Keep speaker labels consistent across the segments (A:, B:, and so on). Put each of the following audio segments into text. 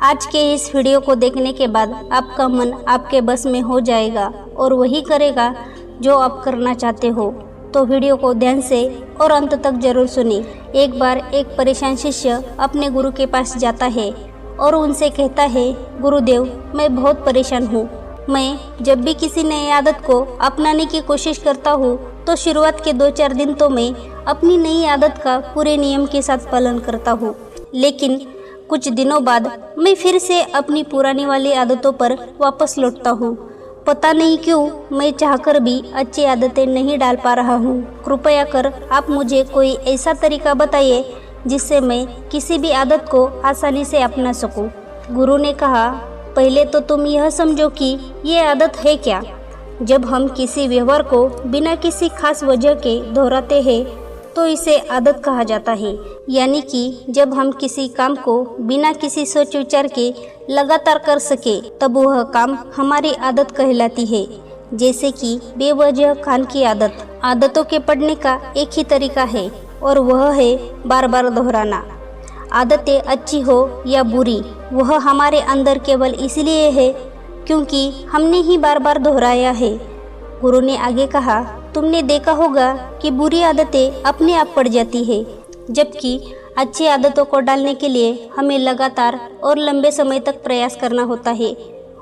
A: आज के इस वीडियो को देखने के बाद आपका मन आपके बस में हो जाएगा और वही करेगा जो आप करना चाहते हो। तो वीडियो को ध्यान से और अंत तक जरूर सुनिए। एक बार एक परेशान शिष्य अपने गुरु के पास जाता है और उनसे कहता है, गुरुदेव, मैं बहुत परेशान हूँ। मैं जब भी किसी नई आदत को अपनाने की कोशिश करता हूँ तो शुरुआत के 2-4 दिन तो मैं अपनी नई आदत का पूरे नियम के साथ पालन करता हूँ, लेकिन कुछ दिनों बाद मैं फिर से अपनी पुरानी वाली आदतों पर वापस लौटता हूँ। पता नहीं क्यों मैं चाहकर भी अच्छी आदतें नहीं डाल पा रहा हूँ। कृपया कर आप मुझे कोई ऐसा तरीका बताइए जिससे मैं किसी भी आदत को आसानी से अपना सकूँ। गुरु ने कहा, पहले तो तुम यह समझो कि ये आदत है क्या। जब हम किसी व्यवहार को बिना किसी खास वजह के दोहराते हैं तो इसे आदत कहा जाता है। यानी कि जब हम किसी काम को बिना किसी सोच विचार के लगातार कर सके तब वह काम हमारी आदत कहलाती है। जैसे कि बेवजह खान की आदत। आदतों के पढ़ने का एक ही तरीका है और वह है बार बार दोहराना। आदतें अच्छी हो या बुरी, वह हमारे अंदर केवल इसलिए है क्योंकि हमने ही बार बार दोहराया है। गुरु ने आगे कहा, तुमने देखा होगा कि बुरी आदतें अपने आप पड़ जाती है, जबकि अच्छी आदतों को डालने के लिए हमें लगातार और लंबे समय तक प्रयास करना होता है।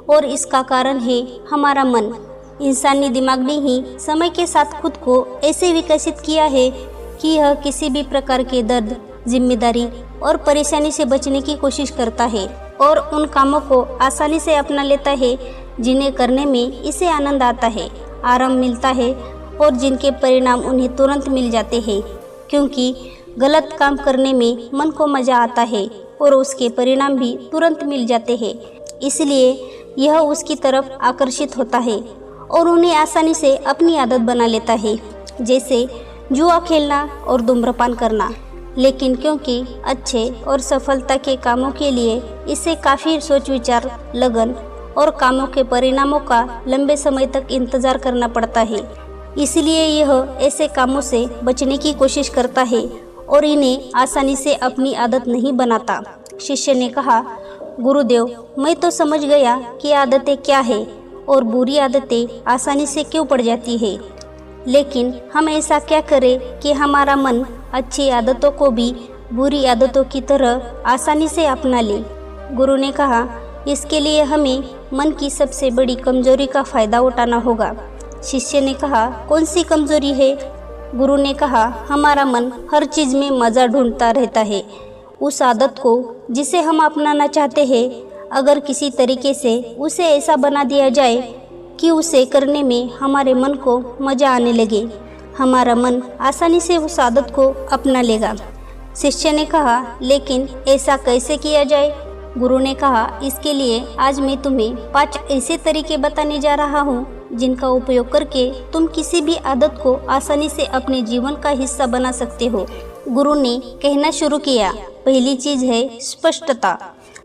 A: और इसका कारण है हमारा मन। इंसानी दिमाग ने ही समय के साथ खुद को ऐसे विकसित किया है कि यह किसी भी प्रकार के दर्द, जिम्मेदारी और परेशानी से बचने की कोशिश करता है और उन कामों को आसानी से अपना लेता है जिन्हें करने में इसे आनंद आता है, आराम मिलता है और जिनके परिणाम उन्हें तुरंत मिल जाते हैं। क्योंकि गलत काम करने में मन को मज़ा आता है और उसके परिणाम भी तुरंत मिल जाते हैं, इसलिए यह उसकी तरफ आकर्षित होता है और उन्हें आसानी से अपनी आदत बना लेता है, जैसे जुआ खेलना और धूम्रपान करना। लेकिन क्योंकि अच्छे और सफलता के कामों के लिए इसे काफ़ी सोच विचार, लगन और कामों के परिणामों का लंबे समय तक इंतज़ार करना पड़ता है, इसलिए यह ऐसे कामों से बचने की कोशिश करता है और इन्हें आसानी से अपनी आदत नहीं बनाता। शिष्य ने कहा, गुरुदेव, मैं तो समझ गया कि आदतें क्या है और बुरी आदतें आसानी से क्यों पड़ जाती है, लेकिन हम ऐसा क्या करें कि हमारा मन अच्छी आदतों को भी बुरी आदतों की तरह आसानी से अपना ले। गुरु ने कहा, इसके लिए हमें मन की सबसे बड़ी कमजोरी का फ़ायदा उठाना होगा। शिष्य ने कहा, कौन सी कमजोरी है? गुरु ने कहा, हमारा मन हर चीज़ में मज़ा ढूंढता रहता है। उस आदत को जिसे हम अपनाना चाहते हैं, अगर किसी तरीके से उसे ऐसा बना दिया जाए कि उसे करने में हमारे मन को मज़ा आने लगे, हमारा मन आसानी से उस आदत को अपना लेगा। शिष्य ने कहा, लेकिन ऐसा कैसे किया जाए? गुरु ने कहा, इसके लिए आज मैं तुम्हें 5 ऐसे तरीके बताने जा रहा हूँ जिनका उपयोग करके तुम किसी भी आदत को आसानी से अपने जीवन का हिस्सा बना सकते हो। गुरु ने कहना शुरू किया, पहली चीज़ है स्पष्टता।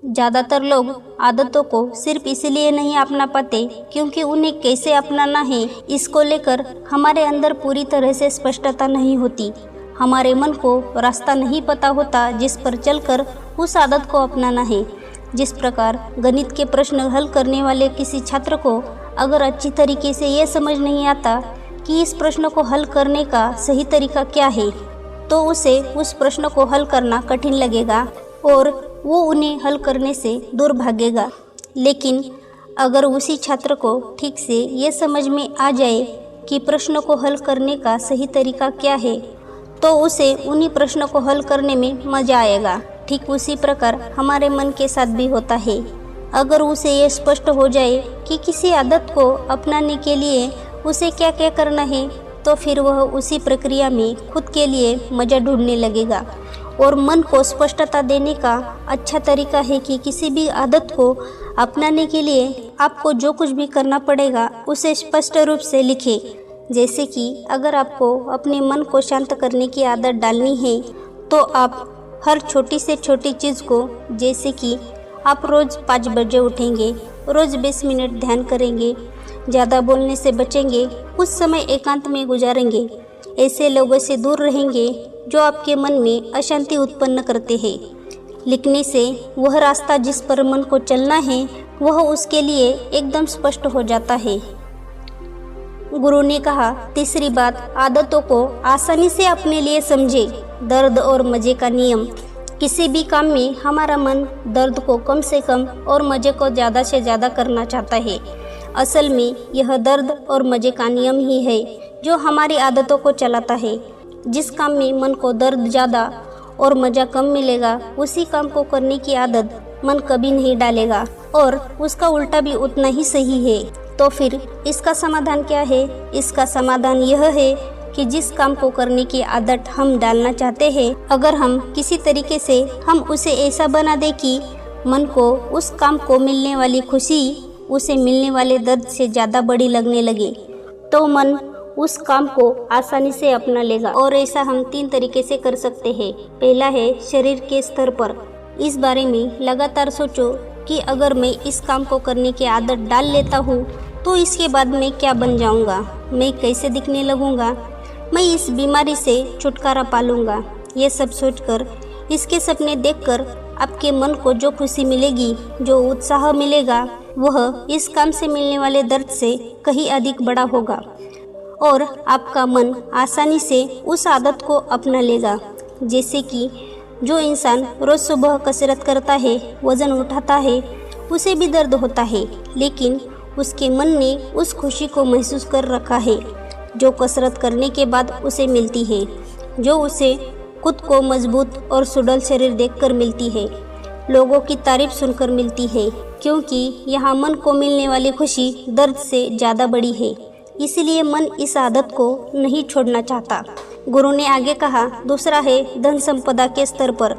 A: ज़्यादातर लोग आदतों को सिर्फ इसलिए नहीं अपना पाते क्योंकि उन्हें कैसे अपनाना है इसको लेकर हमारे अंदर पूरी तरह से स्पष्टता नहीं होती। हमारे मन को रास्ता नहीं पता होता जिस पर चलकर उस आदत को अपनाना है। जिस प्रकार गणित के प्रश्न हल करने वाले किसी छात्र को अगर अच्छी तरीके से ये समझ नहीं आता कि इस प्रश्न को हल करने का सही तरीका क्या है, तो उसे उस प्रश्न को हल करना कठिन लगेगा और वो उन्हें हल करने से दूर भागेगा। लेकिन अगर उसी छात्र को ठीक से ये समझ में आ जाए कि प्रश्न को हल करने का सही तरीका क्या है, तो उसे उन्हीं प्रश्नों को हल करने में मज़ा आएगा। ठीक उसी प्रकार हमारे मन के साथ भी होता है। अगर उसे ये स्पष्ट हो जाए कि किसी आदत को अपनाने के लिए उसे क्या क्या करना है, तो फिर वह उसी प्रक्रिया में खुद के लिए मज़ा ढूंढने लगेगा। और मन को स्पष्टता देने का अच्छा तरीका है कि किसी भी आदत को अपनाने के लिए आपको जो कुछ भी करना पड़ेगा उसे स्पष्ट रूप से लिखें। जैसे कि अगर आपको अपने मन को शांत करने की आदत डालनी है तो आप हर छोटी से छोटी चीज़ को, जैसे कि आप रोज़ 5 बजे उठेंगे, रोज़ 20 मिनट ध्यान करेंगे, ज़्यादा बोलने से बचेंगे, कुछ समय एकांत में गुजारेंगे, ऐसे लोगों से दूर रहेंगे जो आपके मन में अशांति उत्पन्न करते हैं। लिखने से वह रास्ता जिस पर मन को चलना है वह उसके लिए एकदम स्पष्ट हो जाता है। गुरु ने कहा, तीसरी बात, आदतों को आसानी से अपने लिए समझे। दर्द और मज़े का नियम। किसी भी काम में हमारा मन दर्द को कम से कम और मज़े को ज़्यादा से ज़्यादा करना चाहता है। असल में यह दर्द और मज़े का नियम ही है जो हमारी आदतों को चलाता है। जिस काम में मन को दर्द ज़्यादा और मज़ा कम मिलेगा उसी काम को करने की आदत मन कभी नहीं डालेगा, और उसका उल्टा भी उतना ही सही है। तो फिर इसका समाधान क्या है? इसका समाधान यह है कि जिस काम को करने की आदत हम डालना चाहते हैं, अगर हम किसी तरीके से हम उसे ऐसा बना दें कि मन को उस काम को मिलने वाली खुशी उसे मिलने वाले दर्द से ज़्यादा बड़ी लगने लगे, तो मन उस काम को आसानी से अपना लेगा। और ऐसा हम 3 तरीके से कर सकते हैं। पहला है शरीर के स्तर पर। इस बारे में लगातार सोचो कि अगर मैं इस काम को करने की आदत डाल लेता हूँ तो इसके बाद मैं क्या बन जाऊँगा, मैं कैसे दिखने लगूँगा, मैं इस बीमारी से छुटकारा पा लूँगा। ये सब सोचकर, इसके सपने देखकर आपके मन को जो खुशी मिलेगी, जो उत्साह मिलेगा, वह इस काम से मिलने वाले दर्द से कहीं अधिक बड़ा होगा और आपका मन आसानी से उस आदत को अपना लेगा। जैसे कि जो इंसान रोज़ सुबह कसरत करता है, वज़न उठाता है, उसे भी दर्द होता है, लेकिन उसके मन ने उस खुशी को महसूस कर रखा है जो कसरत करने के बाद उसे मिलती है, जो उसे खुद को मजबूत और सुडौल शरीर देखकर मिलती है, लोगों की तारीफ सुनकर मिलती है, क्योंकि यहाँ मन को मिलने वाली खुशी दर्द से ज़्यादा बड़ी है। इसलिए मन इस आदत को नहीं छोड़ना चाहता। गुरु ने आगे कहा, दूसरा है धन संपदा के स्तर पर।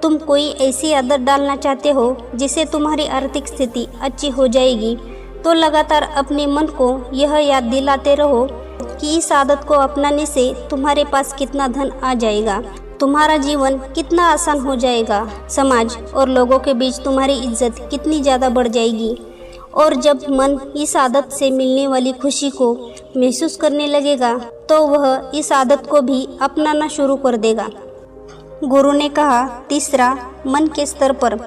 A: तुम कोई ऐसी आदत डालना चाहते हो जिससे तुम्हारी आर्थिक स्थिति अच्छी हो जाएगी, तो लगातार अपने मन को यह याद दिलाते रहो कि इस आदत को अपनाने से तुम्हारे पास कितना धन आ जाएगा, तुम्हारा जीवन कितना आसान हो जाएगा, समाज और लोगों के बीच तुम्हारी इज्जत कितनी ज़्यादा बढ़ जाएगी। और जब मन इस आदत से मिलने वाली खुशी को महसूस करने लगेगा तो वह इस आदत को भी अपनाना शुरू कर देगा। गुरु ने कहा, तीसरा, मन के स्तर पर।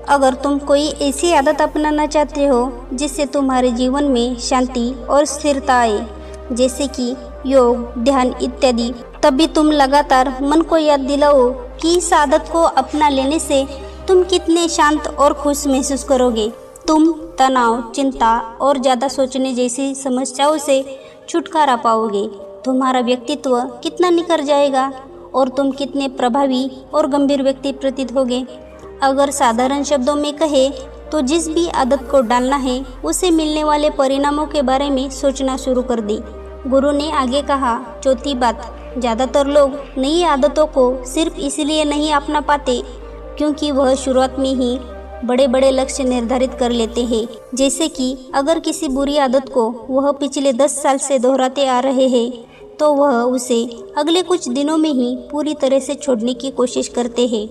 A: अगर तुम कोई ऐसी आदत अपनाना चाहते हो जिससे तुम्हारे जीवन में शांति और स्थिरता आए, जैसे कि योग, ध्यान इत्यादि, तभी तुम लगातार मन को याद दिलाओ कि इस आदत को अपना लेने से तुम कितने शांत और खुश महसूस करोगे। तुम तनाव, चिंता और ज़्यादा सोचने जैसी समस्याओं से छुटकारा पाओगे। तुम्हारा व्यक्तित्व कितना निखर जाएगा और तुम कितने प्रभावी और गंभीर व्यक्ति प्रतीत होगे। अगर साधारण शब्दों में कहे तो जिस भी आदत को डालना है उसे मिलने वाले परिणामों के बारे में सोचना शुरू कर दी। गुरु ने आगे कहा, चौथी बात, ज़्यादातर लोग नई आदतों को सिर्फ इसलिए नहीं अपना पाते क्योंकि वह शुरुआत में ही बड़े बड़े लक्ष्य निर्धारित कर लेते हैं। जैसे कि अगर किसी बुरी आदत को वह पिछले 10 साल से दोहराते आ रहे हैं तो वह उसे अगले कुछ दिनों में ही पूरी तरह से छोड़ने की कोशिश करते हैं,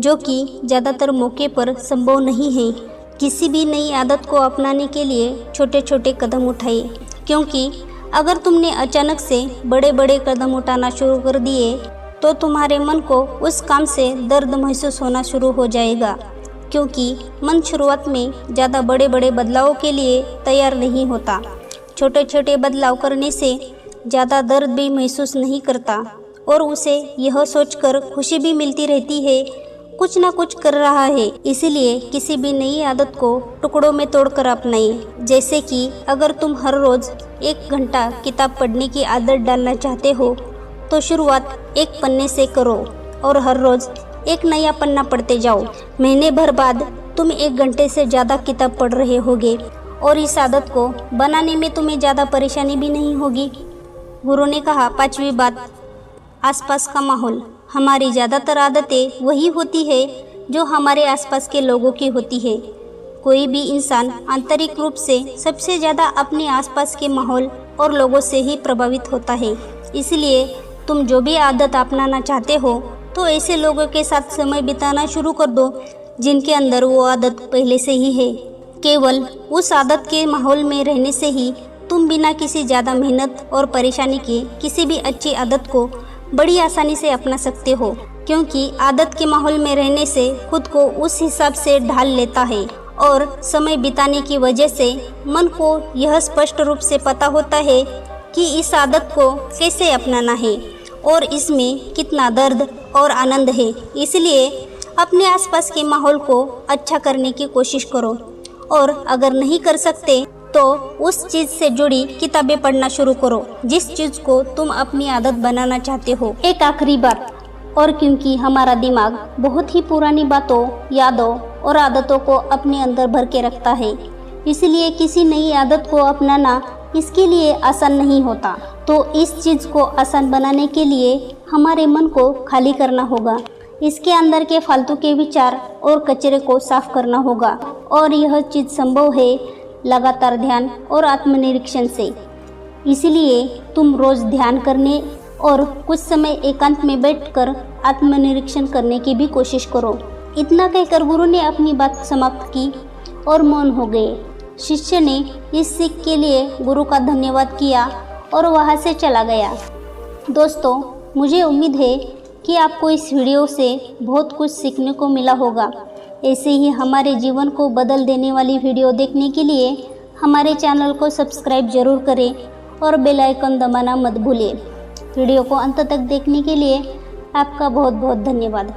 A: जो कि ज़्यादातर मौके पर संभव नहीं है। किसी भी नई आदत को अपनाने के लिए छोटे छोटे कदम उठाइए, क्योंकि अगर तुमने अचानक से बड़े बड़े कदम उठाना शुरू कर दिए तो तुम्हारे मन को उस काम से दर्द महसूस होना शुरू हो जाएगा, क्योंकि मन शुरुआत में ज़्यादा बड़े बड़े बदलावों के लिए तैयार नहीं होता। छोटे छोटे बदलाव करने से ज़्यादा दर्द भी महसूस नहीं करता और उसे यह सोचकर खुशी भी मिलती रहती है कुछ ना कुछ कर रहा है। इसलिए किसी भी नई आदत को टुकड़ों में तोड़कर अपनाइए। जैसे कि अगर तुम हर रोज़ 1 घंटा किताब पढ़ने की आदत डालना चाहते हो तो शुरुआत 1 पन्ने से करो और हर रोज़ एक नया पन्ना पढ़ते जाओ। महीने भर बाद तुम 1 घंटे से ज़्यादा किताब पढ़ रहे होगे और इस आदत को बनाने में तुम्हें ज़्यादा परेशानी भी नहीं होगी। गुरु ने कहा, 5वीं बात, आसपास का माहौल। हमारी ज़्यादातर आदतें वही होती है जो हमारे आसपास के लोगों की होती है। कोई भी इंसान आंतरिक रूप से सबसे ज़्यादा अपने आसपास के माहौल और लोगों से ही प्रभावित होता है। इसलिए तुम जो भी आदत अपनाना चाहते हो तो ऐसे लोगों के साथ समय बिताना शुरू कर दो जिनके अंदर वो आदत पहले से ही है। केवल उस आदत के माहौल में रहने से ही तुम बिना किसी ज़्यादा मेहनत और परेशानी के किसी भी अच्छी आदत को बड़ी आसानी से अपना सकते हो। क्योंकि आदत के माहौल में रहने से खुद को उस हिसाब से ढाल लेता है और समय बिताने की वजह से मन को यह स्पष्ट रूप से पता होता है कि इस आदत को कैसे अपनाना है और इसमें कितना दर्द और आनंद है। इसलिए अपने आसपास के माहौल को अच्छा करने की कोशिश करो और अगर नहीं कर सकते तो उस चीज़ से जुड़ी किताबें पढ़ना शुरू करो जिस चीज़ को तुम अपनी आदत बनाना चाहते हो। एक आखिरी बात, और क्योंकि हमारा दिमाग बहुत ही पुरानी बातों, यादों और आदतों को अपने अंदर भर के रखता है, इसलिए किसी नई आदत को अपनाना इसके लिए आसान नहीं होता। तो इस चीज़ को आसान बनाने के लिए हमारे मन को खाली करना होगा, इसके अंदर के फालतू के विचार और कचरे को साफ करना होगा और यह चीज़ संभव है लगातार ध्यान और आत्मनिरीक्षण से। इसलिए तुम रोज़ ध्यान करने और कुछ समय एकांत में बैठकर आत्मनिरीक्षण करने की भी कोशिश करो। इतना कहकर गुरु ने अपनी बात समाप्त की और मौन हो गए। शिष्य ने इस सीख के लिए गुरु का धन्यवाद किया और वहाँ से चला गया। दोस्तों, मुझे उम्मीद है कि आपको इस वीडियो से बहुत कुछ सीखने को मिला होगा। ऐसे ही हमारे जीवन को बदल देने वाली वीडियो देखने के लिए हमारे चैनल को सब्सक्राइब जरूर करें और बेल आइकन दबाना मत भूलिए। वीडियो को अंत तक देखने के लिए आपका बहुत बहुत धन्यवाद।